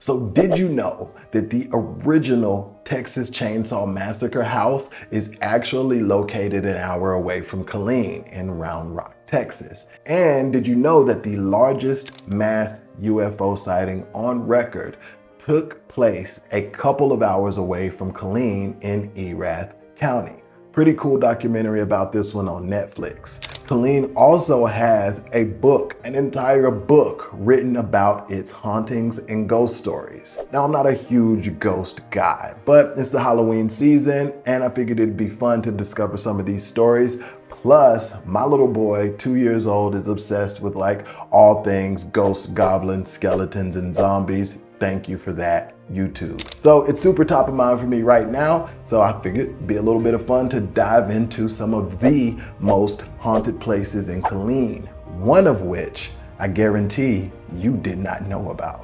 So did you know that the original Texas Chainsaw Massacre house is actually located an hour away from Killeen in Round Rock, Texas? And did you know that the largest mass UFO sighting on record took place a couple of hours away from Killeen in Erath County? Pretty cool documentary about this one on Netflix. Killeen also has a book, an entire book written about its hauntings and ghost stories. Now, I'm not a huge ghost guy, but it's the Halloween season and I figured it'd be fun to discover some of these stories. Plus, my little boy, 2 years old, is obsessed with like all things ghosts, goblins, skeletons, and zombies. Thank you for that, YouTube. So it's super top of mind for me right now, so I figured it'd be a little bit of fun to dive into some of the most haunted places in Killeen, one of which I guarantee you did not know about.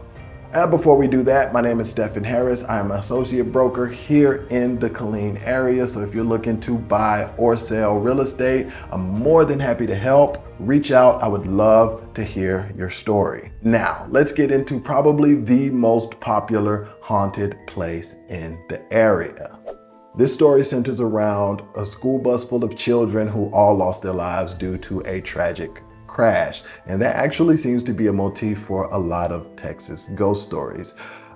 Before we do that, my name is Stephen Harris. I am an associate broker here in the Killeen area. So if you're looking to buy or sell real estate, I'm more than happy to help. Reach out. I would love to hear your story. Now, let's get into probably the most popular haunted place in the area. This story centers around a school bus full of children who all lost their lives due to a tragic crash. And that actually seems to be a motif for a lot of Texas ghost stories.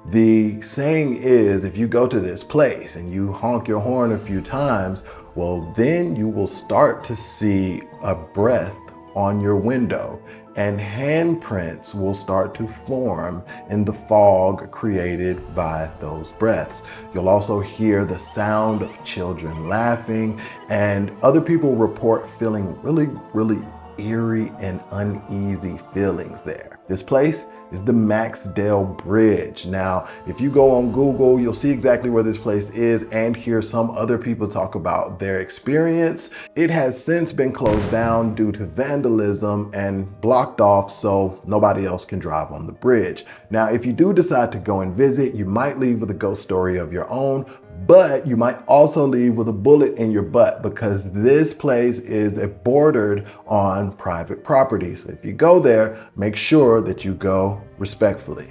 The saying is, if you go to this place and you honk your horn a few times, well, then you will start to see a breath on your window and handprints will start to form in the fog created by those breaths. You'll also hear the sound of children laughing, and other people report feeling really eerie and uneasy feelings there. This place is the Maxdale Bridge. Now, if you go on Google, you'll see exactly where this place is and hear some other people talk about their experience. It has since been closed down due to vandalism and blocked off so nobody else can drive on the bridge. Now, if you do decide to go and visit, you might leave with a ghost story of your own, but you might also leave with a bullet in your butt because this place is bordered on private property. So if you go there, make sure that you go respectfully.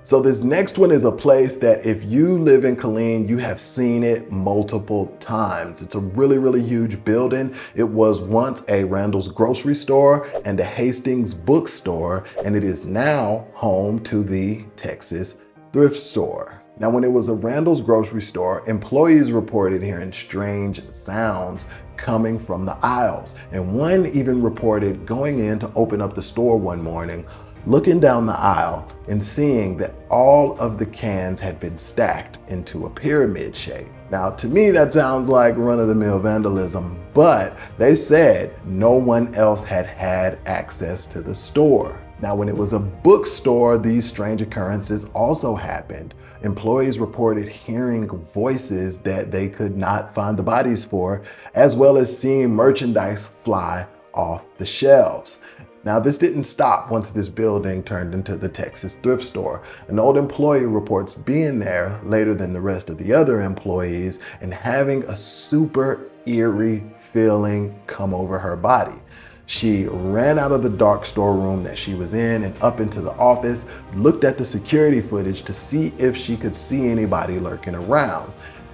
So this next one is a place that if you live in Killeen, you have seen it multiple times. It's a really huge building. It was once a Randall's grocery store and a Hastings bookstore, and it is now home to the Texas thrift store. Now, when it was a Randall's grocery store, employees reported hearing strange sounds coming from the aisles. And one even reported going in to open up the store one morning, looking down the aisle and seeing that all of the cans had been stacked into a pyramid shape. Now, to me, that sounds like run-of-the-mill vandalism, but they said no one else had had access to the store. Now, when it was a bookstore, these strange occurrences also happened. Employees reported hearing voices that they could not find the bodies for, as well as seeing merchandise fly off the shelves. Now, this didn't stop once this building turned into the Texas thrift store. An old employee reports being there later than the rest of the other employees and having a super eerie feeling come over her body. She ran out of the dark storeroom that she was in and up into the office, looked at the security footage to see if she could see anybody lurking around.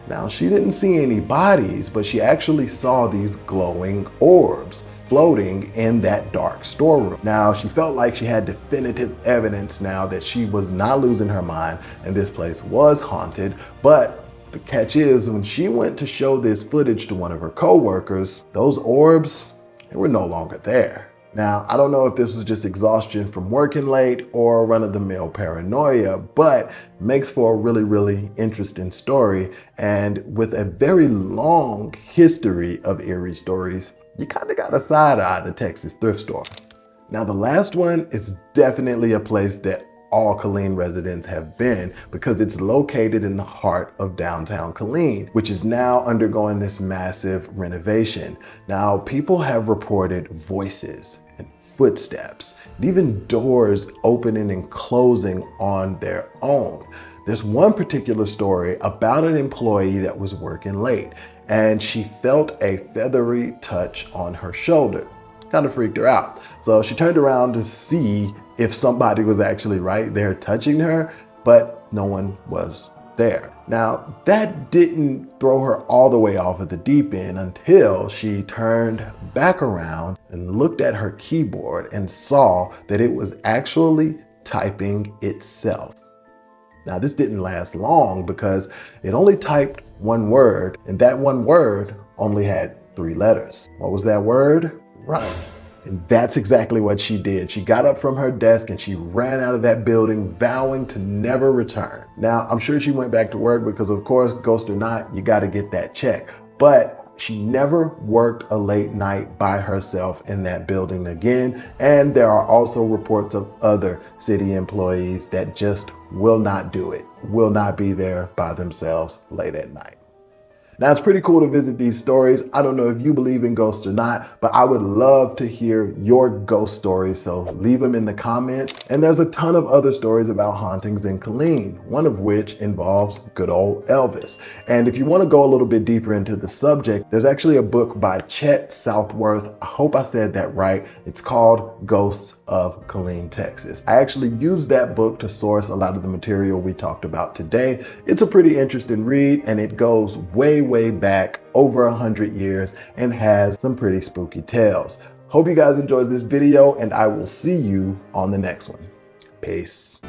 Now, she didn't see any bodies, but she actually saw these glowing orbs floating in that dark storeroom. Now, she felt like she had definitive evidence now that she was not losing her mind and this place was haunted, but the catch is when she went to show this footage to one of her coworkers, those orbs, they were no longer there. Now, I don't know if this was just exhaustion from working late or run-of-the-mill paranoia, but makes for a really interesting story. And with a very long history of eerie stories, you kind of got to side-eye the Texas thrift store. Now, the last one is definitely a place that all Killeen residents have been because it's located in the heart of downtown Killeen, which is now undergoing this massive renovation. Now, people have reported voices and footsteps, and even doors opening and closing on their own. There's one particular story about an employee that was working late, and she felt a feathery touch on her shoulder. Kind of freaked her out. So she turned around to see if somebody was actually right there touching her, but no one was there. Now, that didn't throw her all the way off of the deep end until she turned back around and looked at her keyboard and saw that it was actually typing itself. Now, this didn't last long because it only typed one word, and that one word only had 3 letters. What was that word? Run. And that's exactly what she did. She got up from her desk and she ran out of that building, vowing to never return. Now, I'm sure she went back to work because, of course, ghost or not, you got to get that check. But she never worked a late night by herself in that building again. And there are also reports of other city employees that just will not do it, will not be there by themselves late at night. Now, it's pretty cool to visit these stories. I don't know if you believe in ghosts or not, but I would love to hear your ghost stories, so leave them in the comments. And there's a ton of other stories about hauntings in Killeen, one of which involves good old Elvis. And if you want to go a little bit deeper into the subject, there's actually a book by Chet Southworth. I hope I said that right. It's called Ghosts of Killeen, Texas. I actually used that book to source a lot of the material we talked about today. It's a pretty interesting read, and it goes way back over 100 years and has some pretty spooky tales. Hope you guys enjoyed this video, and I will see you on the next one. Peace.